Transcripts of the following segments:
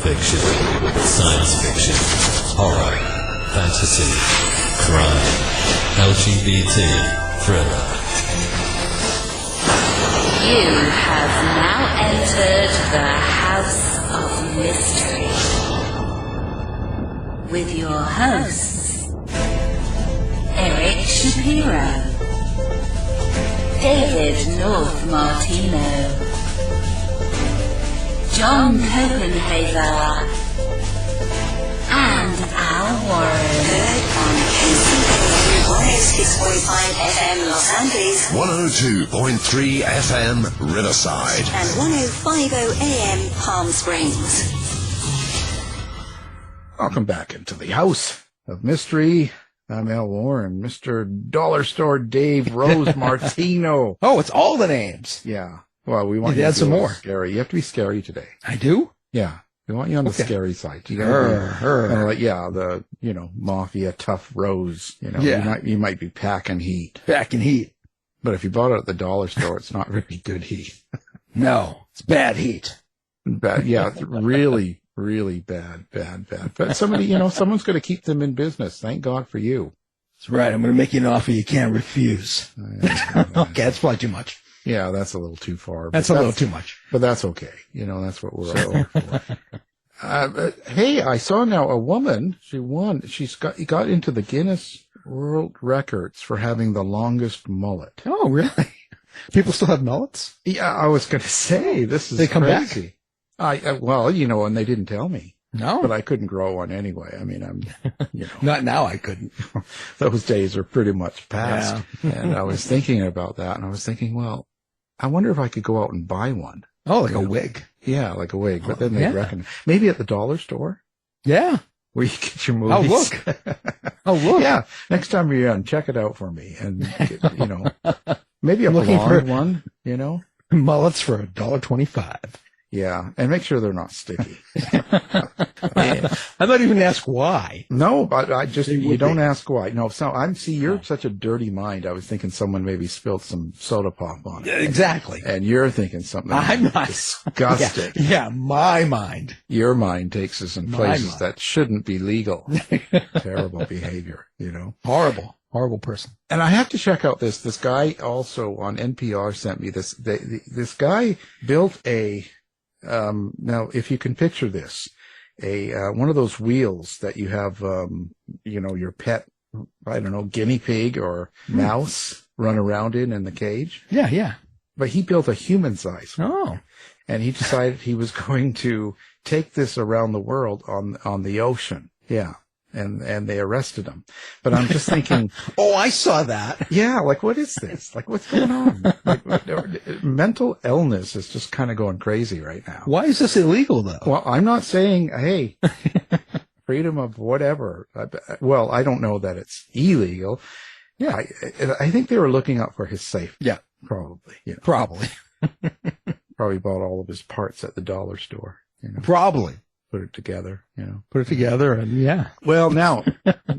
fiction, science fiction, horror, fantasy, crime, LGBT, thriller. You have now entered the House of Mystery with your hosts, Eric Shapiro, David North Martino, John Copenhaver, and Al Warren. Heard on KCAA 106.5 FM Los Angeles, 102.3 FM Riverside, and 105.0 AM Palm Springs. Welcome back into the House of Mystery. I'm Al Warren, Mr. Dollar Store Dave Rose Martino. Oh, it's all the names. Yeah. Well, we want you to add some more. Scary. You have to be scary today. I do? Yeah. We want you on the scary side. You the mafia tough Rose. You might be packing heat. Packing heat. But if you bought it at the dollar store, it's not really good heat. No, it's bad heat. Bad. Yeah, it's really, really bad. But someone's going to keep them in business. Thank God for you. That's right. I'm going to make you an offer you can't refuse. Okay, that's probably too much. Yeah, that's a little too far. That's a little too much. But that's okay. That's what we're all for. Hey, I saw now a woman. She won. She's got into the Guinness World Records for having the longest mullet. Oh, really? People still have mullets? Yeah, I was going to say, this is crazy. And they didn't tell me. No. But I couldn't grow one anyway. I mean, Not now, I couldn't. Those days are pretty much past. Yeah. And I was thinking about that, and I was thinking, well, I wonder if I could go out and buy one. Oh, like a wig. Yeah, like a wig. But then they'd reckon, maybe at the dollar store? Yeah. Where you get your movies. Oh, look. Yeah. Next time you're in, check it out for me. And, maybe a blonde one, Mullets for $1.25. Yeah, and make sure they're not sticky. I'm not even ask why. No, but you don't ask why. No, you're such a dirty mind. I was thinking someone maybe spilled some soda pop on it. Yeah, exactly. And you're thinking something I'm not disgusting. Yeah, my mind. Your mind takes us in places that shouldn't be legal. Terrible behavior, Horrible person. And I have to check out this guy also on NPR sent me this. This guy built now, if you can picture this, one of those wheels that you have, your pet, I don't know, guinea pig or mouse run around in the cage. Yeah. But he built a human size one. Oh. And he decided he was going to take this around the world on the ocean. Yeah. And they arrested him. But I'm just thinking. Oh, I saw that. Yeah. Like, what is this? Like, what's going on? Mental illness is just kind of going crazy right now. Why is this illegal, though? Well, I'm not saying, hey, freedom of whatever. Well, I don't know that it's illegal. Yeah. I think they were looking out for his safety. Yeah. Probably. Probably. Probably bought all of his parts at the dollar store. Probably. Put it together, Put it together, and yeah. Well, now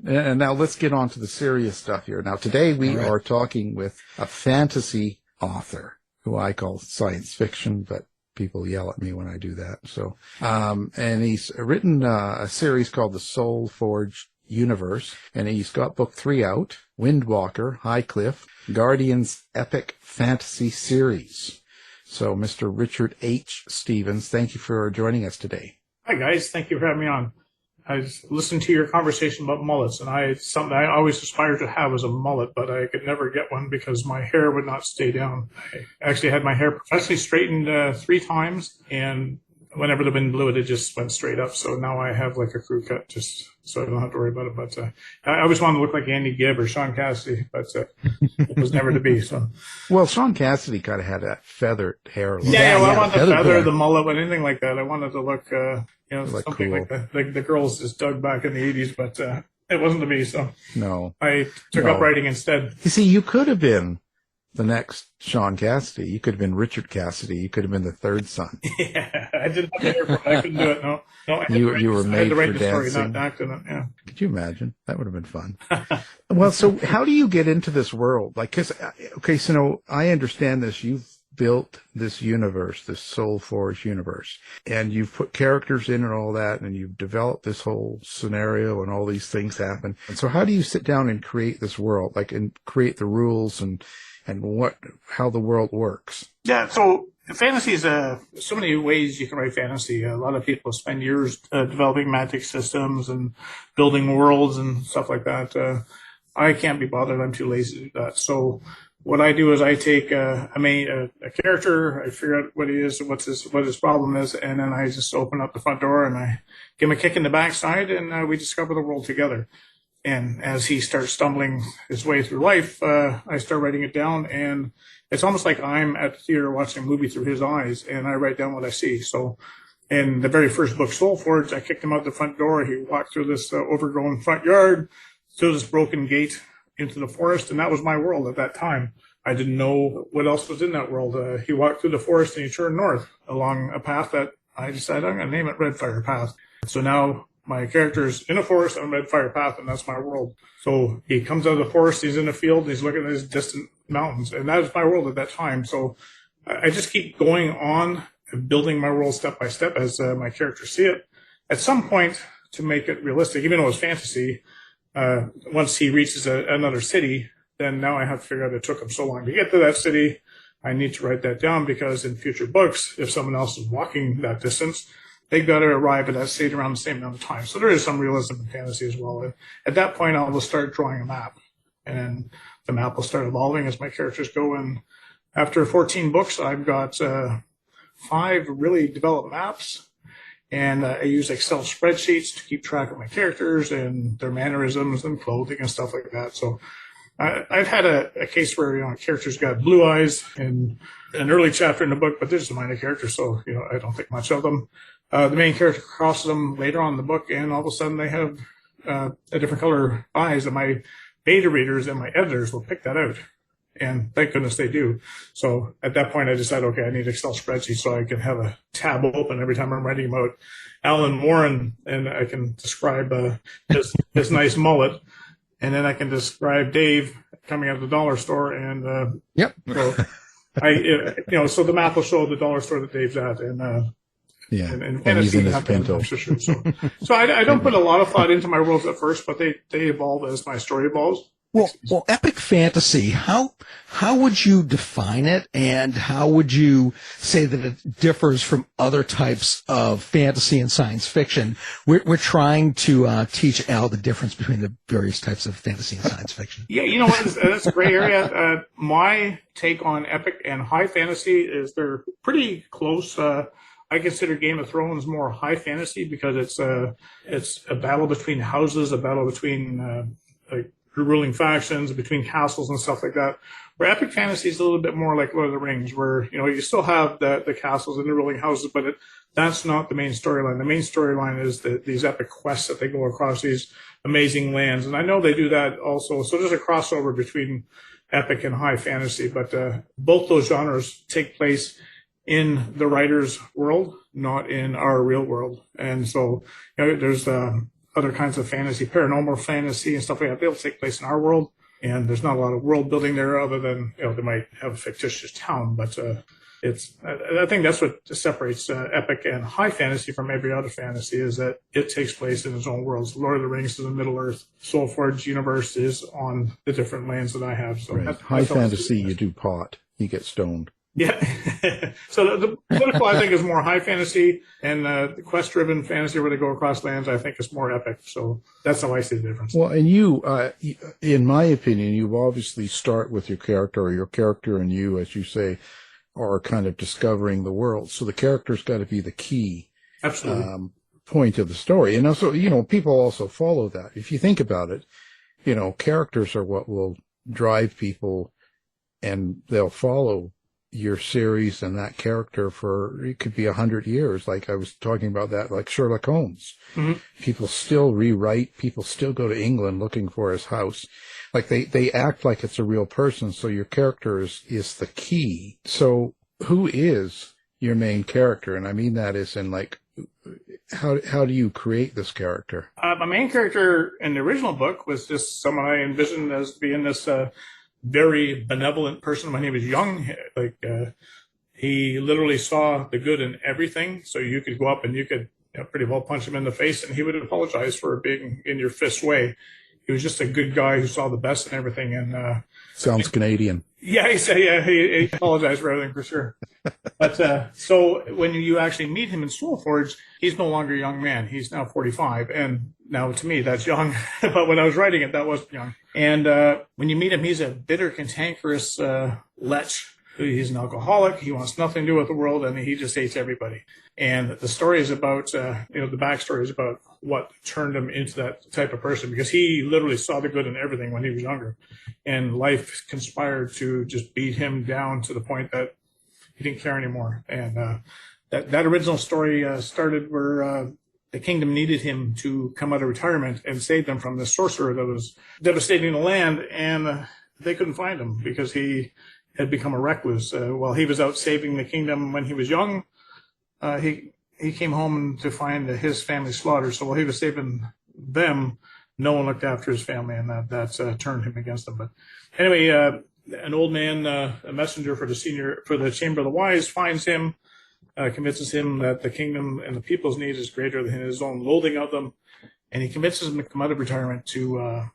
let's get on to the serious stuff here. Now, today we are talking with a fantasy author who I call science fiction, but people yell at me when I do that. So, and he's written a series called The Soul Forged Universe, and he's got book 3 out, Windwalker, Highcliff, Guardians Epic Fantasy Series. So, Mr. Richard H. Stevens, thank you for joining us today. Hi guys, thank you for having me on. I listened to your conversation about mullets, and something I always aspired to have was a mullet, but I could never get one because my hair would not stay down. I actually had my hair professionally straightened 3 times, and whenever the wind blew it, it just went straight up. So now I have like a crew cut, just so I don't have to worry about it. But I always wanted to look like Andy Gibb or Sean Cassidy, but it was never to be. So, well, Sean Cassidy kind of had that feathered hair. I wanted to feather the mullet, but anything like that, I wanted to look, something cool. like the girls just dug back in the 80s, but it wasn't to be. So no, I took up writing instead. You see, you could have been the next Sean Cassidy. You could have been Richard Cassidy. You could have been the third son. Yeah, I didn't have the hair for it. I couldn't do it. No. You were made for dancing. Story, not acting it. Yeah. Could you imagine? That would have been fun. Well, so how do you get into this world? Like, so I understand this. You've built this universe, this Soul Forge universe, and you've put characters in and all that, and you've developed this whole scenario and all these things happen. And so how do you sit down and create this world, like, and create the rules and how the world works? Yeah, so fantasy is so many ways you can write fantasy. A lot of people spend years developing magic systems and building worlds and stuff like that. I can't be bothered. I'm too lazy to do that. So what I do is I take a character, I figure out what he is, what his problem is, and then I just open up the front door and I give him a kick in the backside, and we discover the world together. And as he starts stumbling his way through life, I start writing it down, and it's almost like I'm at the theater watching a movie through his eyes, and I write down what I see. So in the very first book, Soul Forge, I kicked him out the front door. He walked through this overgrown front yard, through this broken gate into the forest, and that was my world at that time. I didn't know what else was in that world. He walked through the forest, and he turned north along a path that I decided I'm going to name it Red Fire Path. So now my character's in a forest on Red Fire Path, and that's my world. So he comes out of the forest, he's in the field, and he's looking at his distant mountains, and that was my world at that time. So I just keep going on, building my world step by step as my characters see it. At some point, to make it realistic, even though it's fantasy, once he reaches another city, then now I have to figure out it took him so long to get to that city. I need to write that down, because in future books, if someone else is walking that distance, they've got to arrive at that state around the same amount of time. So there is some realism in fantasy as well. And at that point, I will start drawing a map, and then the map will start evolving as my characters go. And after 14 books, I've got 5 really developed maps, and I use Excel spreadsheets to keep track of my characters and their mannerisms and clothing and stuff like that. So I've had a case where, a character's got blue eyes in an early chapter in the book, but they're just a minor character, so, I don't think much of them. The main character crosses them later on in the book, and all of a sudden they have a different color eyes, and my beta readers and my editors will pick that out. And thank goodness they do. So at that point, I decided, okay, I need Excel spreadsheet so I can have a tab open every time I'm writing about Alan Warren, and I can describe his nice mullet. And then I can describe Dave coming out of the dollar store, and yep. So so the map will show the dollar store that Dave's at, and and he's in his Pinto. So I don't put a lot of thought into my worlds at first, but they evolve as my story evolves. Well, epic fantasy, how would you define it, and how would you say that it differs from other types of fantasy and science fiction? We're trying to teach Al the difference between the various types of fantasy and science fiction. Yeah, you know what? That's a gray area. My take on epic and high fantasy is they're pretty close. I consider Game of Thrones more high fantasy because it's a battle between houses, a battle between ruling factions, between castles and stuff like that. Where epic fantasy is a little bit more like Lord of the Rings, where you still have the castles and the ruling houses, but that's not the main storyline. The main storyline is these epic quests that they go across these amazing lands, and I know they do that also. So there's a crossover between epic and high fantasy, but both those genres take place in the writer's world, not in our real world. And so there's other kinds of fantasy, paranormal fantasy and stuff like that. They'll take place in our world, and there's not a lot of world building there other than, they might have a fictitious town, but I think that's what separates epic and high fantasy from every other fantasy, is that it takes place in its own worlds. Lord of the Rings is in Middle Earth. Soul Forge universe is on the different lands that I have. So right. High fantasy, you do pot. You get stoned. Yeah. So the political, I think, is more high fantasy, and the quest-driven fantasy where they go across lands, I think, is more epic. So that's how I see the difference. Well, and you, in my opinion, you obviously start with your character, or your character and you, as you say, are kind of discovering the world. So the character's got to be the key point of the story. And also, people also follow that. If you think about it, characters are what will drive people, and they'll follow your series and that character for, it could be 100 years. Like I was talking about that, like Sherlock Holmes. Mm-hmm. People still rewrite, people still go to England looking for his house. Like they act like it's a real person. So your character is the key. So who is your main character? And I mean that is in like, how do you create this character? My main character in the original book was just someone I envisioned as being this very benevolent person when he was young, like He literally saw the good in everything. So you could go up and you could pretty well punch him in the face, and he would apologize for being in your fist way. He was just a good guy who saw the best in everything. And sounds Canadian. Yeah, he apologized for everything for sure. But so when you actually meet him in Soulforge, he's no longer a young man. He's now 45, and now to me that's young. But when I was writing it, that wasn't young. And when you meet him, he's a bitter, cantankerous lech. He's an alcoholic. He wants nothing to do with the world, and he just hates everybody. And the story is about, the backstory is about what turned him into that type of person, because he literally saw the good in everything when he was younger. And life conspired to just beat him down to the point that he didn't care anymore. And that original story started where the kingdom needed him to come out of retirement and save them from this sorcerer that was devastating the land, and they couldn't find him because he had become a recluse. While he was out saving the kingdom when he was young, he came home to find his family slaughtered. So while he was saving them, no one looked after his family, and that turned him against them. But anyway, an old man, a messenger for the Chamber of the Wise, finds him, convinces him that the kingdom and the people's need is greater than his own loathing of them, and he convinces him to come out of retirement to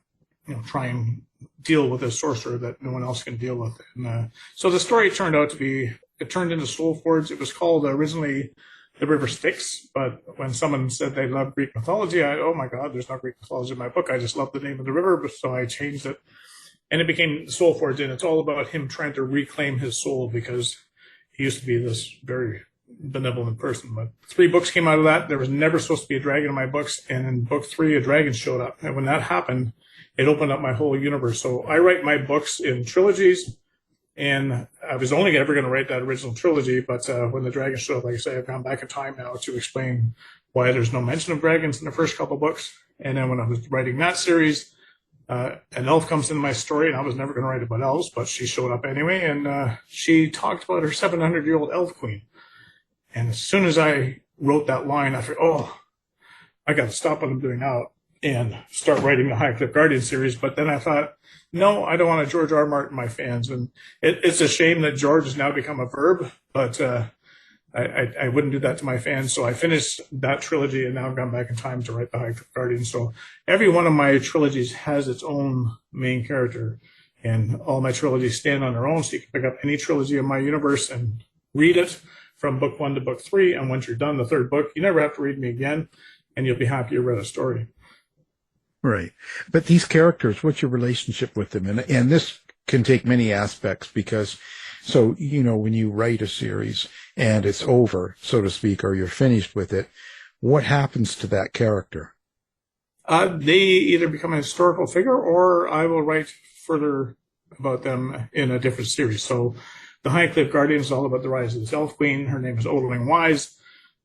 try and deal with this sorcerer that no one else can deal with. And so the story turned into Soulforge. It was called originally The River Styx, but when someone said they loved Greek mythology, oh my God, there's not Greek mythology in my book. I just love the name of the river, so I changed it. And it became Soulforge, and it's all about him trying to reclaim his soul, because he used to be this very benevolent person. But 3 books came out of that. There was never supposed to be a dragon in my books, and in book 3, a dragon showed up. And when that happened, it opened up my whole universe. So I write my books in trilogies, and I was only ever going to write that original trilogy, but when the dragon showed up, like I say, I've gone back in time now to explain why there's no mention of dragons in the first couple books. And then when I was writing that series, an elf comes into my story, and I was never going to write about elves, but she showed up anyway, and she talked about her 700-year-old elf queen. And as soon as I wrote that line, I thought, I got to stop what I'm doing now and start writing the Highcliffe Guardian series. But then I thought, no, I don't want a George R. R. Martin my fans. And it's a shame that George has now become a verb, but I wouldn't do that to my fans. So I finished that trilogy, and now I've gone back in time to write the Highcliffe Guardian. So every one of my trilogies has its own main character, and all my trilogies stand on their own. So you can pick up any trilogy of my universe and read it from book 1 to book 3. And once you're done the 3rd book, you never have to read me again, and you'll be happy you read a story. Right. But these characters, what's your relationship with them? And this can take many aspects, because, so, when you write a series and it's over, so to speak, or you're finished with it, what happens to that character? They either become a historical figure, or I will write further about them in a different series. So the Highcliffe Guardian is all about the rise of this elf queen. Her name is Ouderling Wise.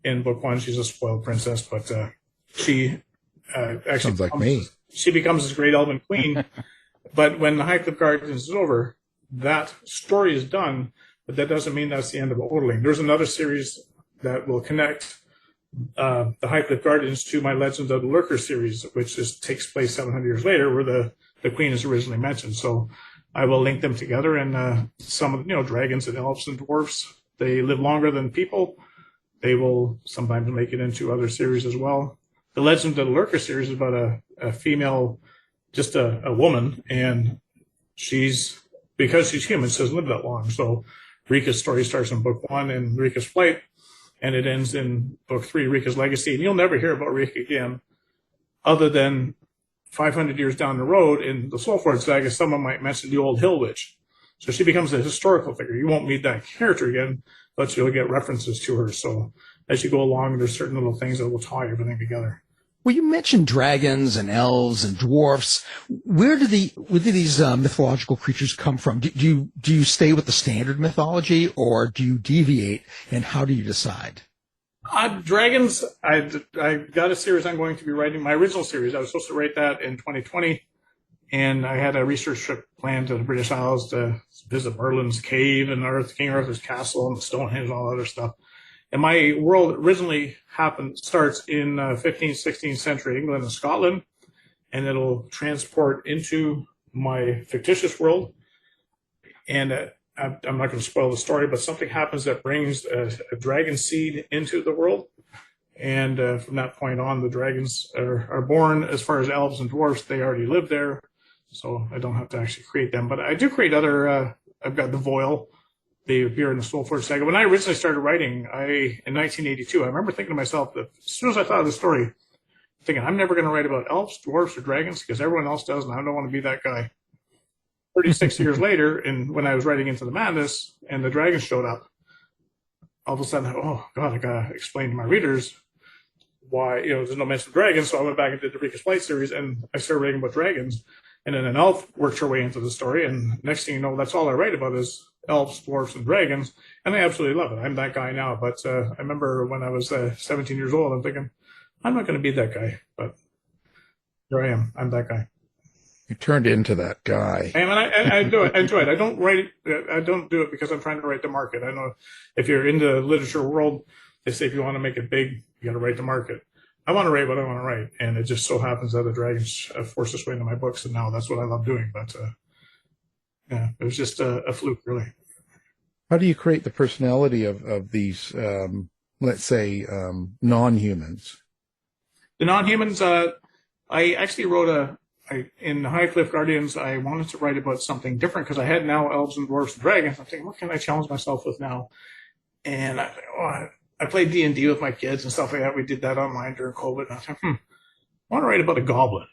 In book 1, she's a spoiled princess, but she actually sounds like me. She becomes this great elven queen. But when the Highcliffe Guardian is over, that story is done, but that doesn't mean that's the end of Ouderling. There's another series that will connect the Highcliffe Guardians to my Legends of the Lurker series, which takes place 700 years later, where the queen is originally mentioned. So I will link them together, and some of dragons and elves and dwarfs, they live longer than people. They will sometimes make it into other series as well. The Legend of the Lurker series is about a female, just a woman, and because she's human, she doesn't live that long. So Rika's story starts in book 1 in Rika's flight, and it ends in book 3, Rika's legacy. And you'll never hear about Rika again, other than 500 years down the road in the Soulforge saga, someone might mention the old Hill Witch. So she becomes a historical figure. You won't meet that character again, but you'll get references to her. So as you go along, there's certain little things that will tie everything together. Well, you mentioned dragons and elves and dwarfs. Where do these mythological creatures come from? Do you stay with the standard mythology, or do you deviate, and how do you decide? Dragons, I got a series I'm going to be writing. My original series, I was supposed to write that in 2020, and I had a research trip planned to the British Isles to visit Merlin's cave and King Arthur's castle and the Stonehenge and all that other stuff. And my world originally starts in 15th, 16th century England and Scotland, and it'll transport into my fictitious world. And I'm not going to spoil the story, but something happens that brings a dragon seed into the world. And from that point on, the dragons are born. As far as elves and dwarfs, they already live there. So I don't have to actually create them. But I do create other, I've got the Voil. They appear in the Soulforge saga. When I originally started writing, in 1982, I remember thinking to myself that as soon as I thought of the story, thinking, I'm never going to write about elves, dwarfs, or dragons because everyone else does, and I don't want to be that guy. 36 years later, and when I was writing Into the Madness, and the dragons showed up, all of a sudden, oh, God, I got to explain to my readers why, there's no mention of dragons, so I went back and did the Recus Flight series, and I started writing about dragons, and then an elf worked her way into the story, and next thing you know, that's all I write about is elves, dwarfs, and dragons, and I absolutely love it. I'm that guy now, but I remember when I was 17 years old, I'm thinking, I'm not going to be that guy, but here I am. I'm that guy. You turned into that guy. And I do it. I enjoy it. I don't write it. I don't do it because I'm trying to write the market. I know if you're in the literature world, they say if you want to make it big, you got to write the market. I want to write what I want to write, and it just so happens that the dragons forced its way into my books, and now that's what I love doing. But yeah, it was just a fluke, really. How do you create the personality of these, let's say, non-humans? The non-humans, I actually wrote in High Cliff Guardians, I wanted to write about something different because I had now elves and dwarfs and dragons. I'm thinking, what can I challenge myself with now? And I played D&D with my kids and stuff like that. We did that online during COVID. And I thought, I want to write about a goblin.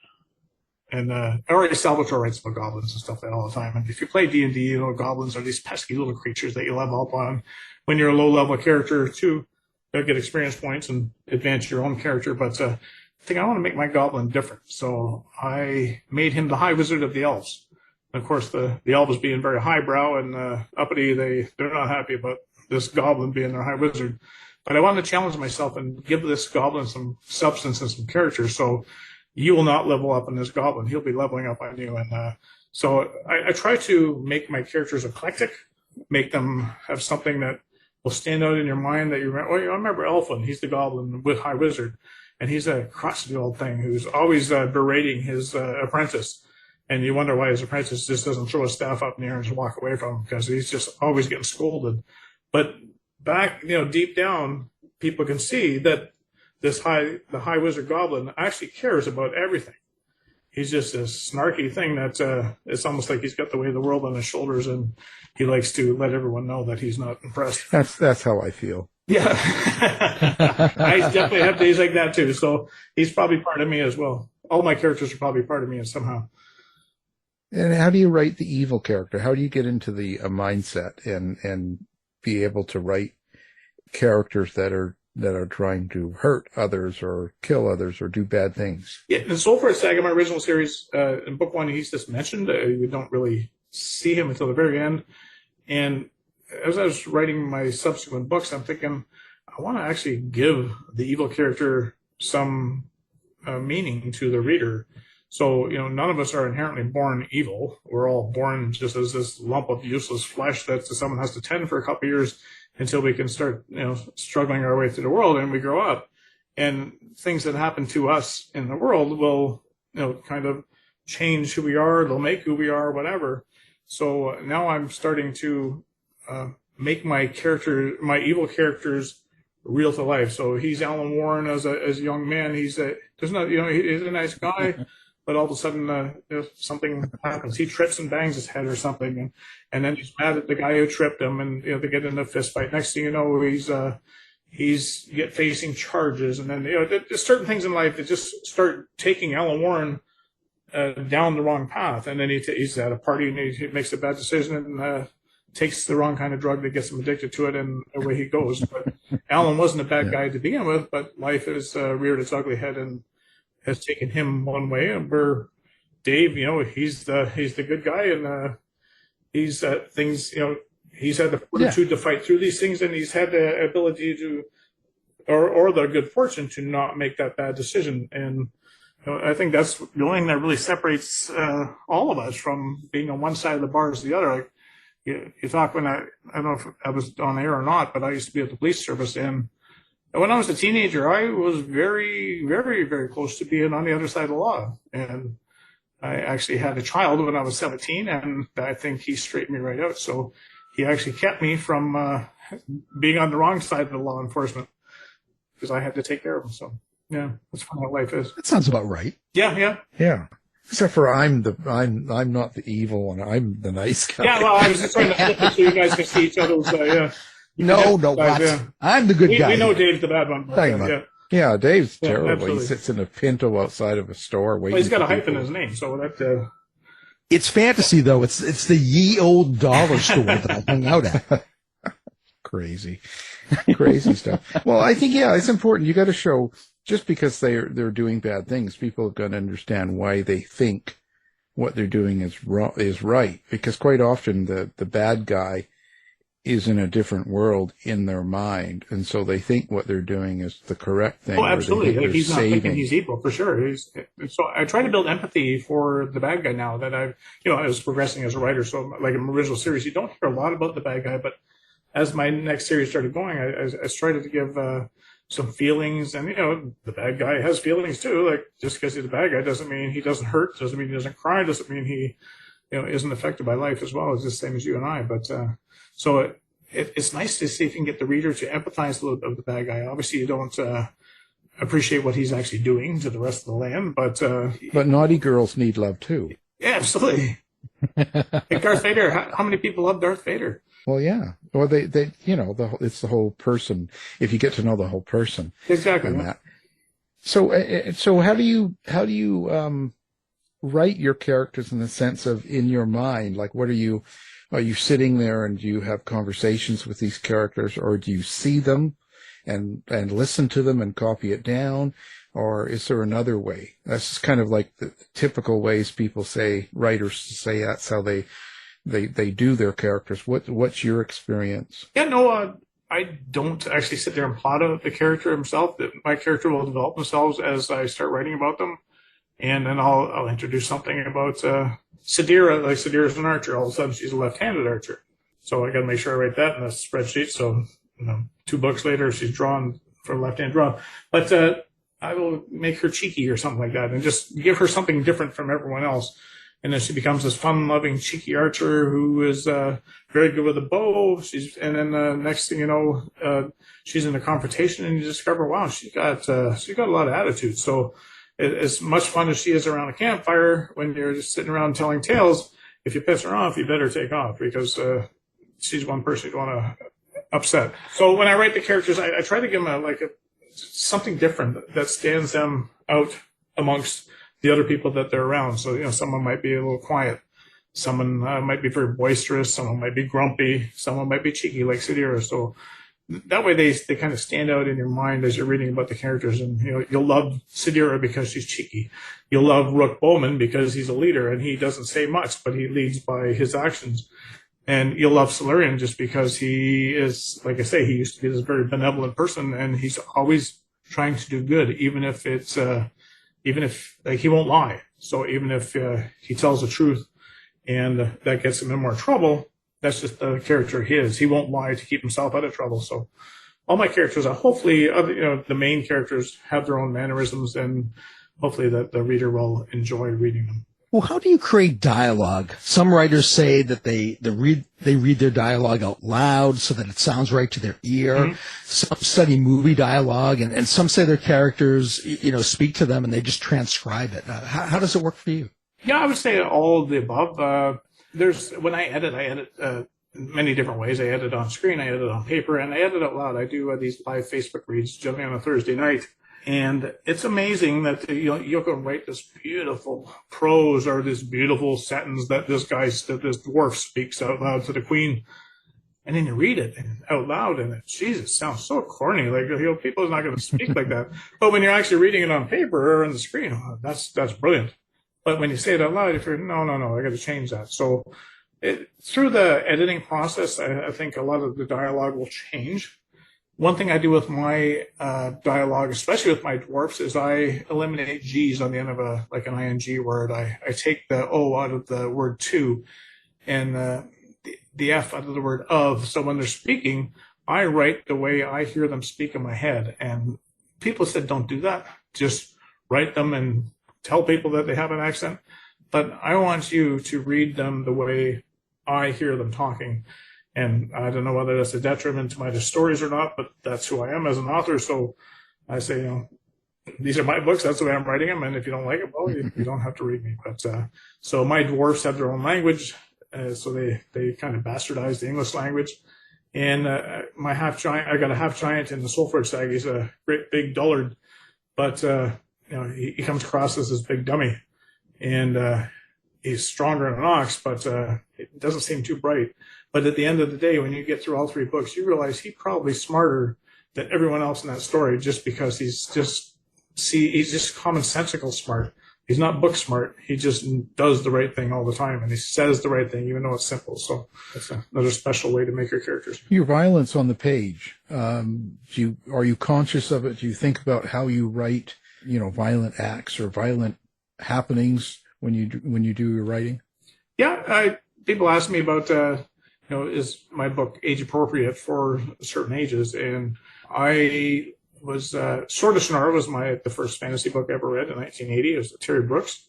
And already Salvatore writes about goblins and stuff like that all the time. And if you play D&D, goblins are these pesky little creatures that you level up on. When you're a low-level character, too, you'll get experience points and advance your own character. But I think I want to make my goblin different. So I made him the High Wizard of the Elves. And of course, the elves being very highbrow and uppity, they're not happy about this goblin being their High Wizard. But I wanted to challenge myself and give this goblin some substance and some character. So you will not level up on this goblin. He'll be leveling up on you. And so I try to make my characters eclectic, make them have something that will stand out in your mind that you remember. Oh, I remember Elfin. He's the goblin with High Wizard. And he's a crotchety old thing who's always berating his apprentice. And you wonder why his apprentice just doesn't throw his staff up in the air and just walk away from him because he's just always getting scolded. But back, deep down, people can see that the High Wizard Goblin actually cares about everything. He's just a snarky thing that it's almost like he's got the weight of the world on his shoulders, and he likes to let everyone know that he's not impressed. That's how I feel. Yeah. I definitely have days like that too. So he's probably part of me as well. All my characters are probably part of me somehow. And how do you write the evil character? How do you get into the mindset and be able to write characters that are trying to hurt others or kill others or do bad things? Yeah, in Soulforge Saga, my original series, in book one, he's just mentioned. You don't really see him until the very end. And as I was writing my subsequent books, I'm thinking, I want to actually give the evil character some meaning to the reader. So, none of us are inherently born evil. We're all born just as this lump of useless flesh that someone has to tend for a couple of years until we can start, struggling our way through the world and we grow up. And things that happen to us in the world will, kind of change who we are. They'll make who we are, whatever. So now I'm starting to make my evil characters real to life. So he's Alan Warren as a young man. He's a nice guy, but all of a sudden something happens. He trips and bangs his head or something, and then he's mad at the guy who tripped him, and they get in a fist fight. Next thing you know, he's facing charges, and then there's certain things in life that just start taking Alan Warren down the wrong path, and then he's at a party and he makes a bad decision and takes the wrong kind of drug that gets him addicted to it, and away he goes. But Alan wasn't a bad guy to begin with, but life has reared its ugly head and has taken him one way. And where Dave, he's the good guy, and he's things, he's had the fortitude to fight through these things, and he's had the ability to, or the good fortune to not make that bad decision. And I think that's the only thing that really separates all of us from being on one side of the bar as the other. Like, you talk when I don't know if I was on air or not, but I used to be at the police service, and when I was a teenager, I was very, very, very close to being on the other side of the law. And I actually had a child when I was 17, and I think he straightened me right out. So he actually kept me from being on the wrong side of the law enforcement because I had to take care of him. So yeah, that's fun how life is. That sounds about right. Yeah. Except for I'm not the evil one. I'm the nice guy. Yeah, well, I was just trying to flip it so you guys can see each other's. No, what? I'm the good guy. We know Dave's the bad one. But, yeah, Dave's terrible. Absolutely. He sits in a Pinto outside of a store waiting. Well, he's got a for hype in people. his name, so that. It's fantasy, though. It's the ye old dollar store that I hang out at. Crazy stuff. Well, I think, it's important. You got to show, just because they're doing bad things, people have got to understand why they think what they're doing is right. Because quite often the bad guy is in a different world in their mind, and so they think what they're doing is the correct thing. Oh, absolutely. Like, he's not thinking saving. he's evil, for sure. So I try to build empathy for the bad guy now that I was progressing as a writer. So like in original series, you don't hear a lot about the bad guy, but as my next series started going, I started to give some feelings, and the bad guy has feelings too. Like, just because he's a bad guy doesn't mean he doesn't hurt, doesn't mean he doesn't cry, doesn't mean he isn't affected by life as well. It's the same as you and I. But so it's nice to see if you can get the reader to empathize a little bit with the bad guy. Obviously, you don't appreciate what he's actually doing to the rest of the land, but naughty girls need love too. Yeah, absolutely. Like Darth Vader, how many people love Darth Vader? Well, yeah. Well, they it's the whole person. If you get to know the whole person, exactly. And that. So how do you write your characters in the sense of in your mind? Like, are you sitting there and do you have conversations with these characters, or do you see them and listen to them and copy it down? Or is there another way? That's kind of like the typical ways people say, writers say that's how they do their characters. What's your experience? Yeah, no, I don't actually sit there and plot out the character himself. My character will develop themselves as I start writing about them. And then I'll introduce something about Sidira. Like, Sidira's an archer. All of a sudden, she's a left-handed archer. So I got to make sure I write that in the spreadsheet. So 2 books later, she's drawn for left-hand draw. But I will make her cheeky or something like that, and just give her something different from everyone else. And then she becomes this fun-loving, cheeky archer who is very good with a bow. And then next thing you know, she's in a confrontation, and you discover, wow, she's got a lot of attitude. So as much fun as she is around a campfire, when you're just sitting around telling tales, if you piss her off, you better take off, because she's one person you want to upset. So when I write the characters, I try to give them something different that stands them out amongst the other people that they're around. So, someone might be a little quiet. Someone might be very boisterous. Someone might be grumpy. Someone might be cheeky like Sidira. So that way they kind of stand out in your mind as you're reading about the characters. And, you'll love Sidira because she's cheeky. You'll love Rook Bowman because he's a leader and he doesn't say much, but he leads by his actions. And you'll love Solarian just because he is, like I say, he used to be this very benevolent person, and he's always trying to do good, even if he won't lie. So even if he tells the truth and that gets him in more trouble, that's just the character he is. He won't lie to keep himself out of trouble. So all my characters are hopefully, the main characters have their own mannerisms, and hopefully that the reader will enjoy reading them. Well, how do you create dialogue? Some writers say that they read their dialogue out loud so that it sounds right to their ear. Mm-hmm. Some study movie dialogue, and some say their characters, speak to them and they just transcribe it. How does it work for you? Yeah, I would say all of the above. When I edit many different ways. I edit on screen, I edit on paper, and I edit out loud. I do these live Facebook reads generally on a Thursday night. And it's amazing that you can write this beautiful prose or this beautiful sentence that this dwarf speaks out loud to the queen, and then you read it out loud, and it sounds so corny. Like, people are not going to speak like that. But when you're actually reading it on paper or on the screen, that's brilliant. But when you say it out loud, if you're no, I got to change that. So through the editing process, I think a lot of the dialogue will change. One thing I do with my dialogue, especially with my dwarfs, is I eliminate G's on the end of an ing word. I take the O out of the word to, and the F out of the word of. So when they're speaking, I write the way I hear them speak in my head. And people said, don't do that. Just write them and tell people that they have an accent. But I want you to read them the way I hear them talking. And I don't know whether that's a detriment to my stories or not, but that's who I am as an author. So I say, these are my books. That's the way I'm writing them. And if you don't like it, well, you don't have to read me. But so my dwarfs have their own language. So they kind of bastardized the English language. And my half giant, I got a half giant in the Sulphur Stag. He's a great big dullard, but he comes across as this big dummy, and he's stronger than an ox, but it doesn't seem too bright. But at the end of the day, when you get through all 3 books, you realize he's probably smarter than everyone else in that story, just because he's just commonsensical smart. He's not book smart. He just does the right thing all the time, and he says the right thing, even though it's simple. So that's another special way to make your characters. Your violence on the page, are you conscious of it? Do you think about how you write, violent acts or violent happenings when you do your writing? Yeah, people ask me about, is my book age appropriate for certain ages? And I was Sword of Shannara was the first fantasy book I ever read in 1980. It was Terry Brooks,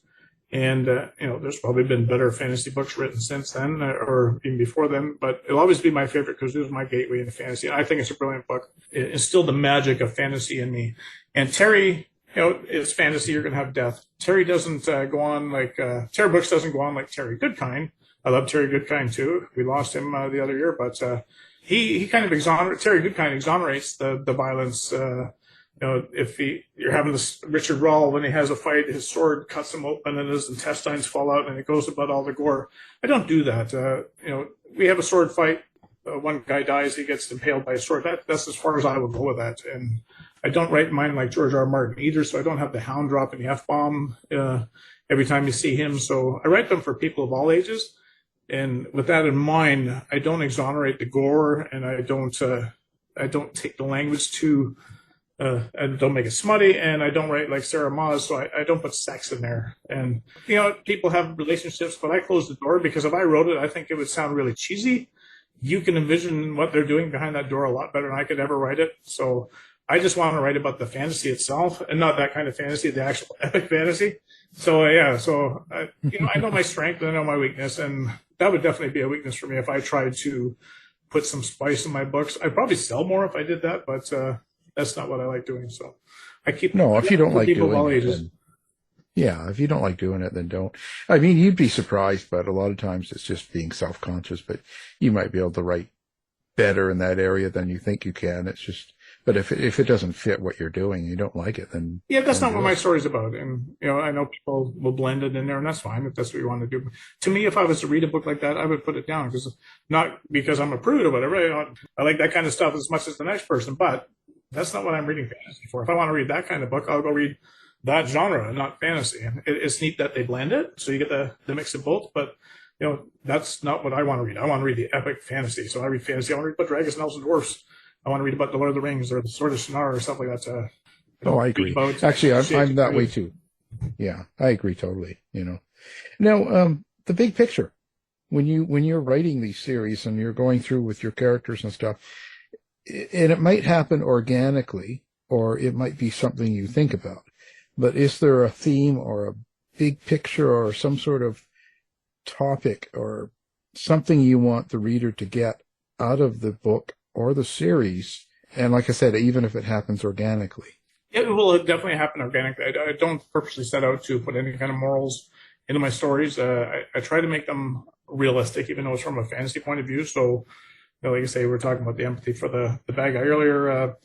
and there's probably been better fantasy books written since then, or even before then. But it'll always be my favorite because it was my gateway into fantasy. And I think it's a brilliant book. It instilled the magic of fantasy in me. And Terry, it's fantasy. You're going to have death. Terry doesn't go on like Terry Brooks doesn't go on like Terry Goodkind. I love Terry Goodkind too. We lost him the other year, but he kind of Terry Goodkind exonerates the violence. If you're having this Richard Rawl, when he has a fight, his sword cuts him open and his intestines fall out and it goes about all the gore. I don't do that. We have a sword fight. One guy dies, he gets impaled by a sword. That's as far as I will go with that. And I don't write mine like George R. R. Martin either, so I don't have the hound dropping the F-bomb every time you see him. So I write them for people of all ages. And with that in mind, I don't exonerate the gore, and I don't take the language too, I don't make it smutty, and I don't write like Sarah Maas, so I don't put sex in there. And, people have relationships, but I close the door because if I wrote it, I think it would sound really cheesy. You can envision what they're doing behind that door a lot better than I could ever write it. So I just want to write about the fantasy itself, and not that kind of fantasy, the actual epic fantasy. So, I know my strength and I know my weakness, and that would definitely be a weakness for me if I tried to put some spice in my books. I'd probably sell more if I did that, but that's not what I like doing. So I keep if you don't like people of all doing it, ages. then, if you don't like doing it, then don't. I mean, you'd be surprised, but a lot of times it's just being self-conscious. But you might be able to write better in that area than you think you can. It's just. But if it doesn't fit what you're doing, you don't like it, then that's not what my story's about. And I know people will blend it in there, and that's fine if that's what you want to do. But to me, if I was to read a book like that, I would put it down not because I'm a prude or whatever. I like that kind of stuff as much as the next person, but that's not what I'm reading fantasy for. If I want to read that kind of book, I'll go read that genre, not fantasy. And it's neat that they blend it, so you get the mix of both. But that's not what I want to read. I want to read the epic fantasy. So I read fantasy. I want to read about dragons, elves, and dwarfs. I want to read about the Lord of the Rings or the Sword of Shannara or stuff like that. I agree. Actually, I'm that way too. Yeah, I agree totally. Now, the big picture, when you're writing these series and you're going through with your characters and stuff, and it might happen organically, or it might be something you think about. But is there a theme or a big picture or some sort of topic or something you want the reader to get out of the book or the series? And like I said, even if it happens organically. It will definitely happen organically. I don't purposely set out to put any kind of morals into my stories. I try to make them realistic, even though it's from a fantasy point of view. So, like I say, we were talking about the empathy for the bad guy earlier,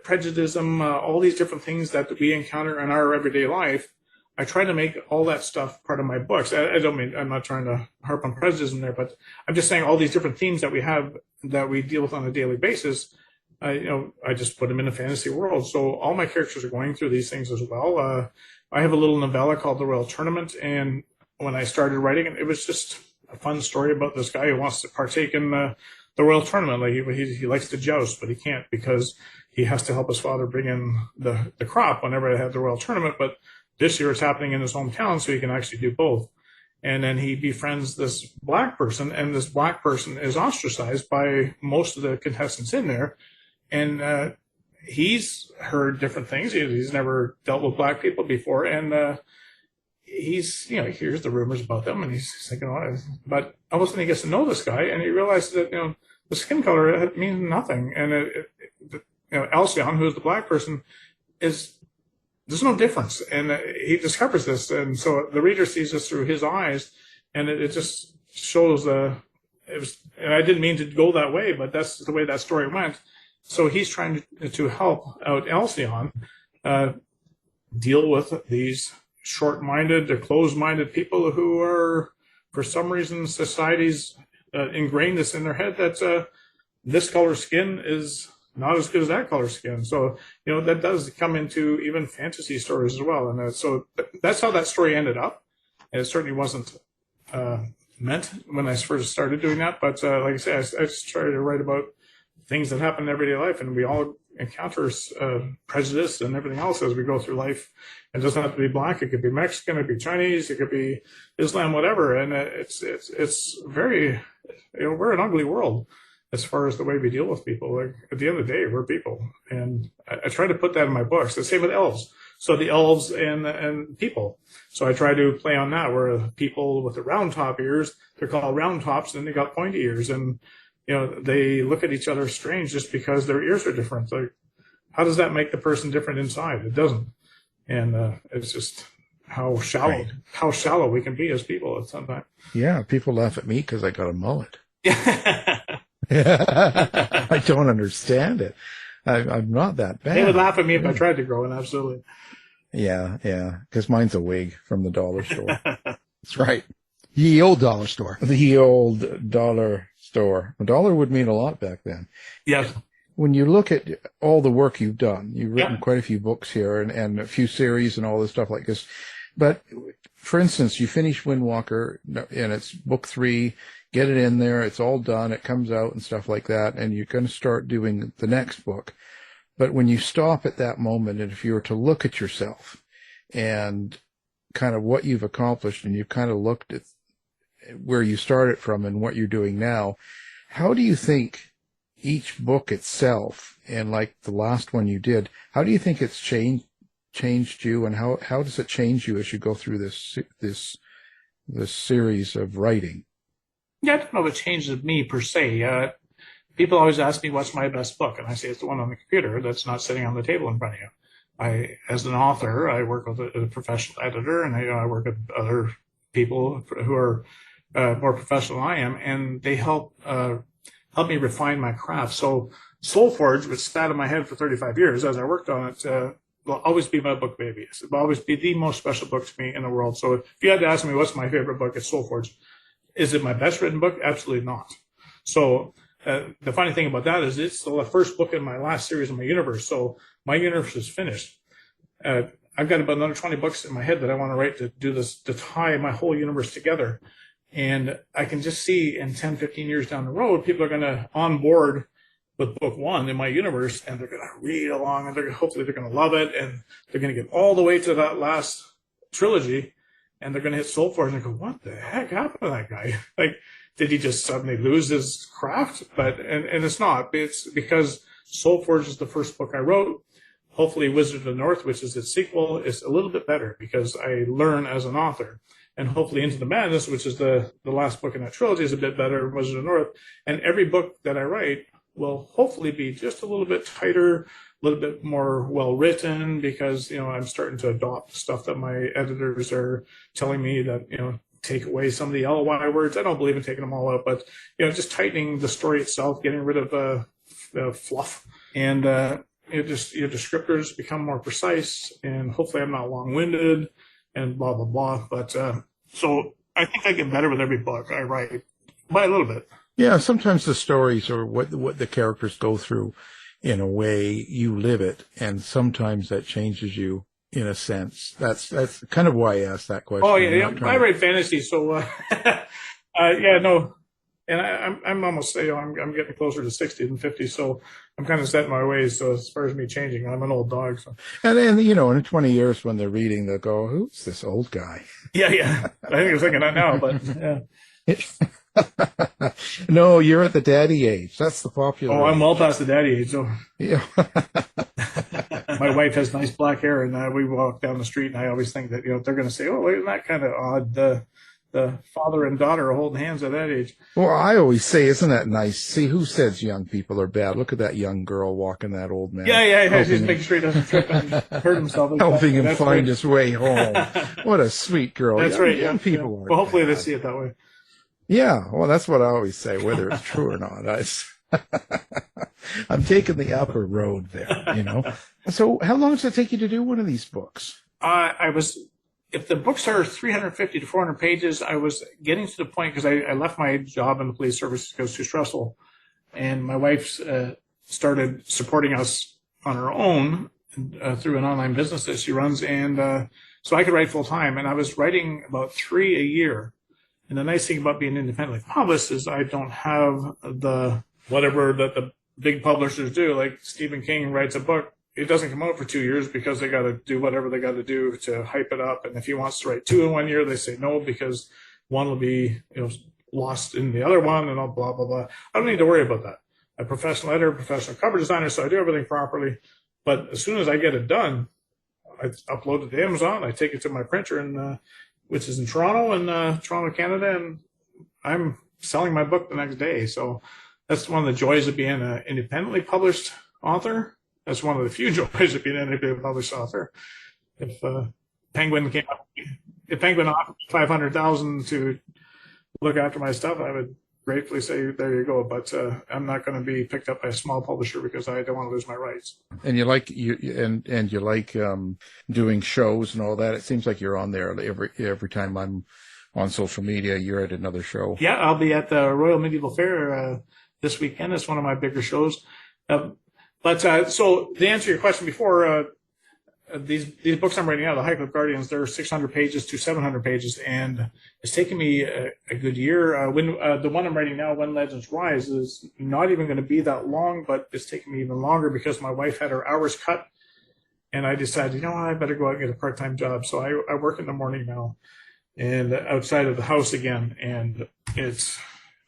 prejudice, all these different things that we encounter in our everyday life. I try to make all that stuff part of my books. I'm not trying to harp on prejudice in there, but I'm just saying all these different themes that we have that we deal with on a daily basis. I just put them in a fantasy world. So all my characters are going through these things as well. I have a little novella called The Royal Tournament. And when I started writing it, it was just a fun story about this guy who wants to partake in the Royal Tournament. Like he likes to joust, but he can't because he has to help his father bring in the crop whenever they have the Royal Tournament. But this year it's happening in his hometown, so he can actually do both. And then he befriends this black person, and this black person is ostracized by most of the contestants in there. And he's heard different things. He's never dealt with black people before. And he's, he hears the rumors about them, and he's thinking, oh, but all of a sudden he gets to know this guy, and he realizes that, the skin color means nothing. And Alcyon, who's the black person, there's no difference. And he discovers this. And so the reader sees this through his eyes, and it just shows and I didn't mean to go that way, but that's the way that story went. So he's trying to help out Alcyon deal with these short-minded or closed-minded people who are, for some reason, society's ingrained this in their head that this color skin is not as good as that color skin. So, that does come into even fantasy stories as well. And so that's how that story ended up. And it certainly wasn't meant when I first started doing that. But like I say, I just try to write about things that happen in everyday life, and we all encounter prejudice and everything else as we go through life. It doesn't have to be black; it could be Mexican, it could be Chinese, it could be Islam, whatever. And it's very, we're an ugly world as far as the way we deal with people. Like, at the end of the day, we're people, and I try to put that in my books. The same with elves. So the elves and people. So I try to play on that, where people with the round top ears, they're called round tops, and they got pointy ears, and they look at each other strange just because their ears are different. Like, how does that make the person different inside? It doesn't. And it's just how shallow we can be as people at some time. Yeah, people laugh at me because I got a mullet. I don't understand it. I'm not that bad. They would laugh at me if I tried to grow one, absolutely. Yeah, because mine's a wig from the dollar store. That's right. Ye old dollar store. The old dollar store. A dollar would mean a lot back then. Yes. When you look at all the work you've done, you've written quite a few books here and a few series and all this stuff like this. But, for instance, you finish Windwalker, and it's book 3, get it in there, it's all done, it comes out and stuff like that, and you're going to start doing the next book. But when you stop at that moment, and if you were to look at yourself and kind of what you've accomplished, and you've kind of looked at where you started from and what you're doing now, how do you think each book itself, and like the last one you did, how do you think it's changed you, and how does it change you as you go through this series of writing? Yeah, I don't know if it changes me per se. People always ask me what's my best book, and I say it's the one on the computer that's not sitting on the table in front of you. As an author, I work with a professional editor, and I work with other people who are more professional than I am, and they help me refine my craft. So Soulforge, which sat in my head for 35 years as I worked on it, will always be my book baby. It will always be the most special book to me in the world. So if you had to ask me what's my favorite book, it's Soulforge. Is it my best written book? Absolutely not. So the funny thing about that is it's the first book in my last series of my universe. So my universe is finished. I've got about another 20 books in my head that I want to write to do this, to tie my whole universe together. And I can just see in 10, 15 years down the road, people are going to on board with book 1 in my universe, and they're going to read along, and hopefully they're going to love it, and they're going to get all the way to that last trilogy, and they're going to hit Soulforge and go, what the heck happened to that guy? Like, did he just suddenly lose his craft? But and it's not. It's because Soulforge is the first book I wrote. Hopefully Wizard of the North, which is its sequel, is a little bit better because I learn as an author. And hopefully Into the Madness, which is the last book in that trilogy, is a bit better than Wizard of the North. And every book that I write will hopefully be just a little bit tighter, a little bit more well-written, because, I'm starting to adopt stuff that my editors are telling me that, take away some of the LY words. I don't believe in taking them all out, but, just tightening the story itself, getting rid of the fluff. And your descriptors become more precise, and hopefully I'm not long-winded and blah, blah, blah. But so I think I get better with every book I write by a little bit. Yeah, sometimes the stories or what the characters go through, in a way you live it, and sometimes that changes you in a sense. That's kind of why I asked that question. Oh yeah, I write fantasy, so yeah, no. And I'm almost, I'm getting closer to 60 than 50, so I'm kind of set in my ways. So as far as me changing, I'm an old dog. So. And in 20 years when they're reading, they'll go, "Who's this old guy?" Yeah. I think I'm thinking that now, but yeah. No, you're at the daddy age. That's the popular. Oh, I'm well past the daddy age. So. Yeah. My wife has nice black hair, and we walk down the street, and I always think that, they're going to say, "Oh, isn't that kind of odd? The father and daughter are holding hands at that age." Well, I always say, isn't that nice? See, who says young people are bad? Look at that young girl walking that old man. Yeah. Just making sure he doesn't trip and hurt himself. Helping him That's find right. his way home. What a sweet girl. That's right. Young people are Well, hopefully they bad. see it that way. Yeah, well, that's what I always say, whether it's true or not. I'm taking the upper road there, So how long does it take you to do one of these books? If the books are 350 to 400 pages, I was getting to the point, because I left my job in the police service because it was too stressful. And my wife started supporting us on her own through an online business that she runs. And so I could write full time. And I was writing about 3 a year. And the nice thing about being independently published is I don't have the whatever that the big publishers do. Like Stephen King writes a book, it doesn't come out for 2 years because they got to do whatever they got to do to hype it up. And if he wants to write 2 in 1 year, they say no, because one will be lost in the other one, and all blah blah blah. I don't need to worry about that. I'm a professional editor, professional cover designer, so I do everything properly. But as soon as I get it done, I upload it to Amazon. I take it to my printer, which is in Toronto, Canada, and I'm selling my book the next day. So that's one of the joys of being an independently published author. That's one of the few joys of being an independently published author. If Penguin offered $500,000 to look after my stuff, I would gratefully say, there you go. But I'm not going to be picked up by a small publisher because I don't want to lose my rights. And you like doing shows and all that. It seems like you're on there every time I'm on social media. You're at another show. Yeah, I'll be at the Royal Medieval Fair this weekend. It's one of my bigger shows. So to answer your question before, these books I'm writing now, the High Cliff Guardians, they're 600 pages to 700 pages, and it's taken me a good year. The one I'm writing now, When Legends Rise, is not even going to be that long, but it's taken me even longer because my wife had her hours cut, and I decided, I better go out and get a part-time job. So I work in the morning now, and outside of the house again, and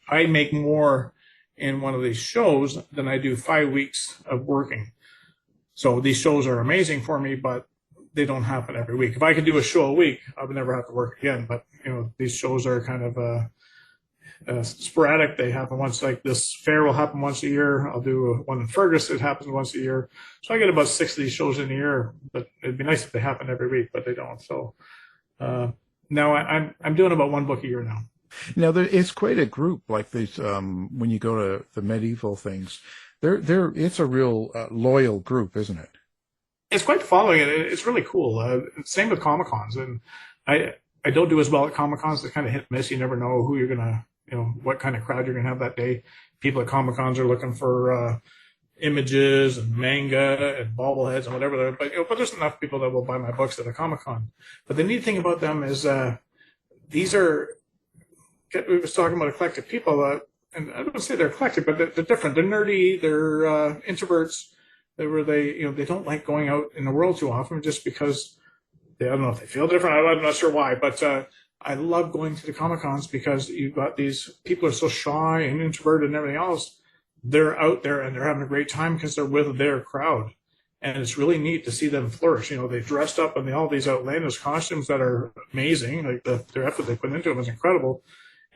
I make more in one of these shows than I do 5 weeks of working. So these shows are amazing for me, but they don't happen every week. If I could do a show a week, I would never have to work again. But, these shows are kind of sporadic. They happen once, like this fair will happen once a year. I'll do one in Fergus. It happens once a year. So I get about 6 of these shows in a year, but it'd be nice if they happen every week, but they don't. So now I'm doing about 1 book a year now. Now, it's quite a group, like these, when you go to the medieval things. It's a real loyal group, isn't it? It's quite the following. It's really cool. Same with Comic-Cons. And I don't do as well at Comic-Cons. It's kind of hit and miss. You never know who you're going to, what kind of crowd you're going to have that day. People at Comic-Cons are looking for images and manga and bobbleheads and whatever. But there's enough people that will buy my books at a Comic-Con. But the neat thing about them is these are, we was talking about eclectic people, and I don't say they're eclectic, but they're different. They're nerdy. They're introverts. They don't like going out in the world too often just because I don't know if they feel different. I'm not sure why, but I love going to the Comic-Cons because you've got these people who are so shy and introverted and everything else. They're out there and they're having a great time because they're with their crowd. And it's really neat to see them flourish. They dressed up in all these outlandish costumes that are amazing. Like their effort they put into them is incredible.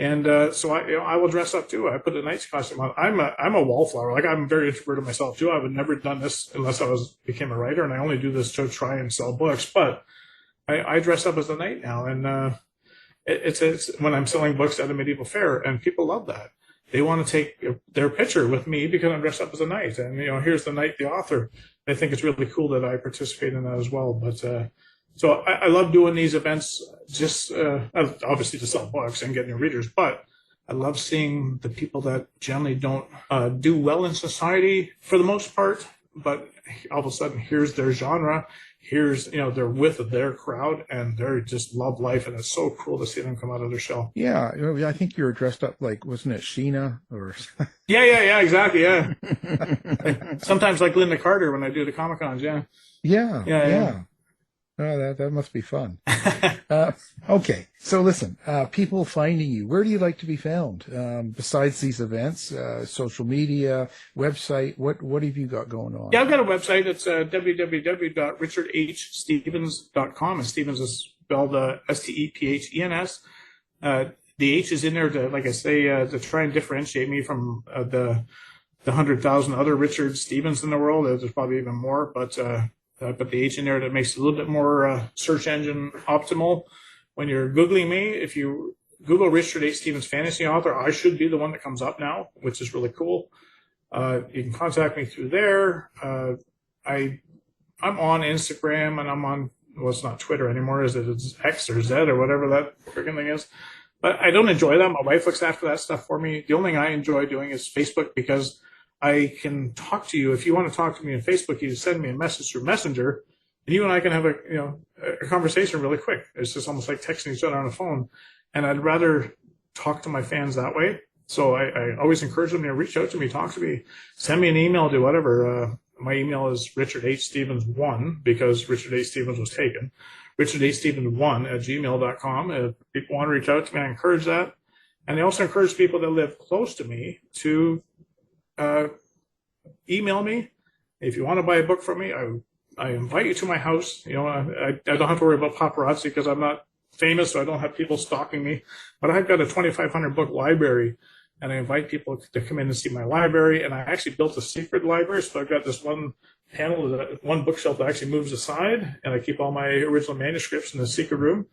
And so I will dress up too. I put a knight's costume on. I'm a wallflower. Like, I'm very introverted myself too. I would never have done this unless I became a writer, and I only do this to try and sell books. But I dress up as a knight now, and it's when I'm selling books at a medieval fair, and people love that. They want to take their picture with me because I'm dressed up as a knight, and here's the knight, the author. I think it's really cool that I participate in that as well. But so I love doing these events, just obviously to sell books and get new readers, but I love seeing the people that generally don't do well in society for the most part, but all of a sudden here's their genre, they're with their crowd and they just love life, and it's so cool to see them come out of their shell. Yeah, I think you were dressed up like, wasn't it Sheena or? Yeah, exactly, yeah. Sometimes like Linda Carter when I do the Comic-Cons, yeah. Yeah. Oh, that must be fun. Okay, so listen, people finding you, where do you like to be found? Besides these events, social media, website, what have you got going on? Yeah, I've got a website. It's www.richardhstevens.com, and Stevens is spelled Stephens. The H is in there to, like I say, to try and differentiate me from the 100,000 other Richard Stevens in the world. There's probably even more, but the H in there that makes it a little bit more search engine optimal. When you're Googling me, if you Google Richard H. Stevens fantasy author, I should be the one that comes up now, which is really cool. You can contact me through there. I'm on Instagram, and I'm on, well, it's not Twitter anymore, is it? It's X or Z or whatever that freaking thing is. But I don't enjoy that. My wife looks after that stuff for me. The only thing I enjoy doing is Facebook, because I can talk to you. If you want to talk to me on Facebook, you send me a message through Messenger, and you and I can have a conversation really quick. It's just almost like texting each other on the phone. And I'd rather talk to my fans that way. So I always encourage them to reach out to me, talk to me, send me an email, do whatever. My email is richardhstevens1, because Richard H. Stevens was taken. richardhstevens1@gmail.com. If people want to reach out to me, I encourage that. And I also encourage people that live close to me to email me. If you want to buy a book from me, I invite you to my house. I don't have to worry about paparazzi because I'm not famous, so I don't have people stalking me. But I've got a 2,500 book library, and I invite people to come in and see my library. And I actually built a secret library, so I've got this one panel, one bookshelf that actually moves aside, and I keep all my original manuscripts in the secret room.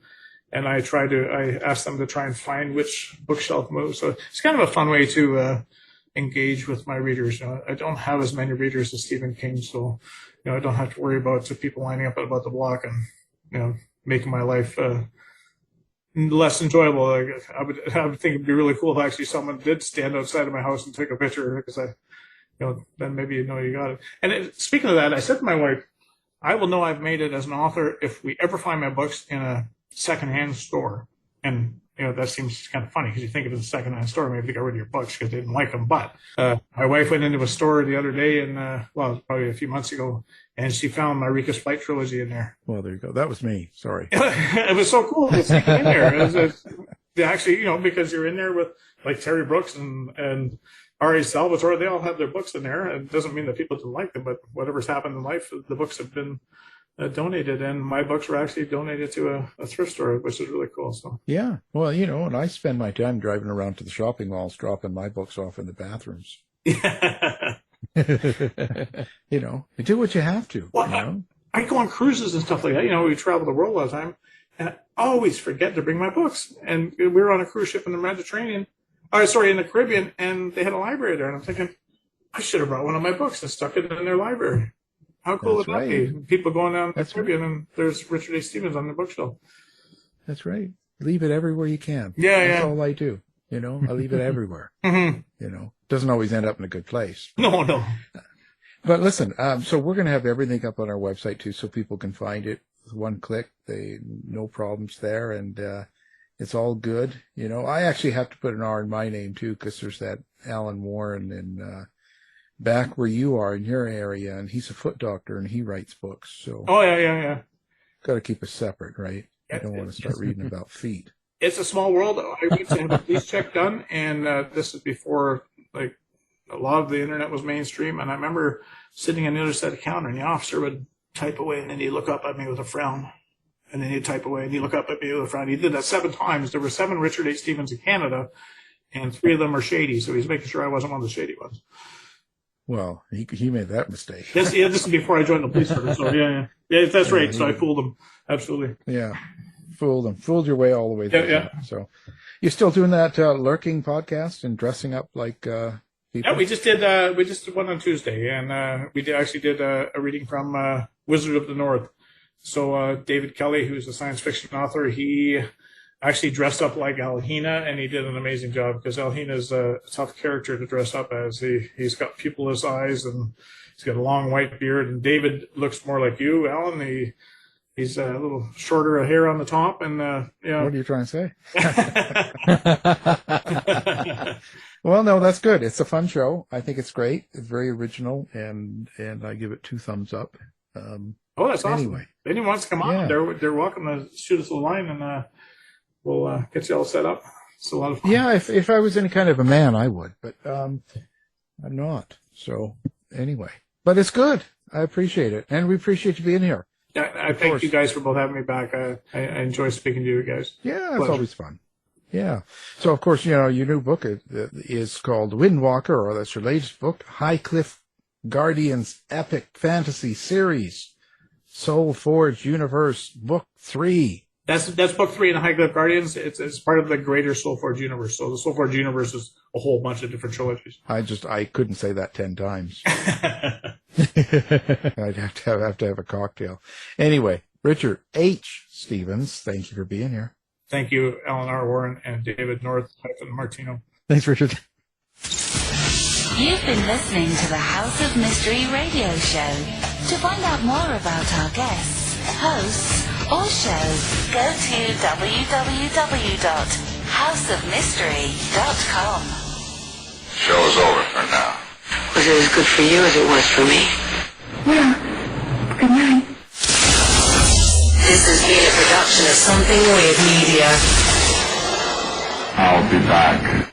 And I ask them to try and find which bookshelf moves. So it's kind of a fun way to engage with my readers. I don't have as many readers as Stephen King, so I don't have to worry about people lining up about the block and making my life less enjoyable. I would think it'd be really cool if actually someone did stand outside of my house and take a picture, because then maybe you got it. And speaking of that, I said to my wife, I will know I've made it as an author if we ever find my books in a secondhand store. And that seems kind of funny, because you think if it's a secondhand store, maybe they got rid of your books because they didn't like them. But my wife went into a store the other day, and probably a few months ago, and she found my Rika's Flight trilogy in there. Well, there you go. That was me. Sorry. It was so cool to stick it in there. Actually, because you're in there with like Terry Brooks and R.A. Salvatore. They all have their books in there. It doesn't mean that people didn't like them, but whatever's happened in life, the books have been donated, and my books were actually donated to a thrift store, which is really cool. So yeah, well, and I spend my time driving around to the shopping malls, dropping my books off in the bathrooms. Yeah. You do what you have to. Well, I go on cruises and stuff like that. We travel the world all the time, and I always forget to bring my books. And we were on a cruise ship in the Mediterranean, in the Caribbean, and they had a library there, and I'm thinking, I should have brought one of my books and stuck it in their library. How cool would that be? People going down the Caribbean, and there's Richard H. Stevens on the bookshelf. That's right. Leave it everywhere you can. Yeah, That's all I do. I leave it everywhere. Mm-hmm. Doesn't always end up in a good place. No. But listen, so we're going to have everything up on our website too, so people can find it with one click. No problems there, and it's all good. I actually have to put an R in my name too, because there's that Alan Warren and back where you are in your area, and he's a foot doctor and he writes books. So yeah. Got to keep it separate, right? I don't want to start reading about feet. It's a small world. I used to have a police check done, and this is before a lot of the internet was mainstream. And I remember sitting on the other side of the counter, and the officer would type away, and then he'd look up at me with a frown, and then he'd type away, and he'd look up at me with a frown. He did that 7 times. There were 7 Richard H. Stevens in Canada, and 3 of them are shady. So he's making sure I wasn't one of the shady ones. Well, he made that mistake. This is before I joined the police service. So yeah, that's right. So I fooled him. Absolutely. Yeah, fooled your way all the way through. Yeah. So you're still doing that lurking podcast and dressing up like people? Yeah, we just did one on Tuesday, and we did a reading from Wizard of the North. So David Kelly, who's a science fiction author, he actually dressed up like Alhina, and he did an amazing job, because Alhina's a tough character to dress up as. He's got pupilless eyes, and he's got a long white beard. And David looks more like you, Alan. He's a little shorter hair on the top, and What are you trying to say? Well, no, that's good. It's a fun show. I think it's great. It's very original, and I give it 2 thumbs up. Oh, that's awesome. Anyway. If anyone wants to come on, Yeah. they're welcome to shoot us a line, and we'll get you all set up. It's a lot of fun. Yeah, if I was any kind of a man, I would, but I'm not. So anyway, but it's good. I appreciate it, and we appreciate you being here. Yeah, I thank you guys for both having me back. I enjoy speaking to you guys. Yeah, it's Pleasure. always fun. Yeah. So of course, your new book is called Windwalker, or that's your latest book, Highcliffe Guardians Epic Fantasy Series, Soul Forge Universe Book 3. That's book 3 in the Highcliffe Guardians. It's part of the greater Soulforge universe. So the Soulforge universe is a whole bunch of different trilogies. I couldn't say that 10 times. I'd have to have a cocktail. Anyway, Richard H. Stevens, thank you for being here. Thank you, Alan R. Warren and David North-Martino. Thanks, Richard. You've been listening to the House of Mystery radio show. To find out more about our guests, hosts, or shows, go to www.houseofmystery.com. Show's over for now. Was it as good for you as it was for me? Yeah. Good night. This has been a production of Something Weird Media. I'll be back.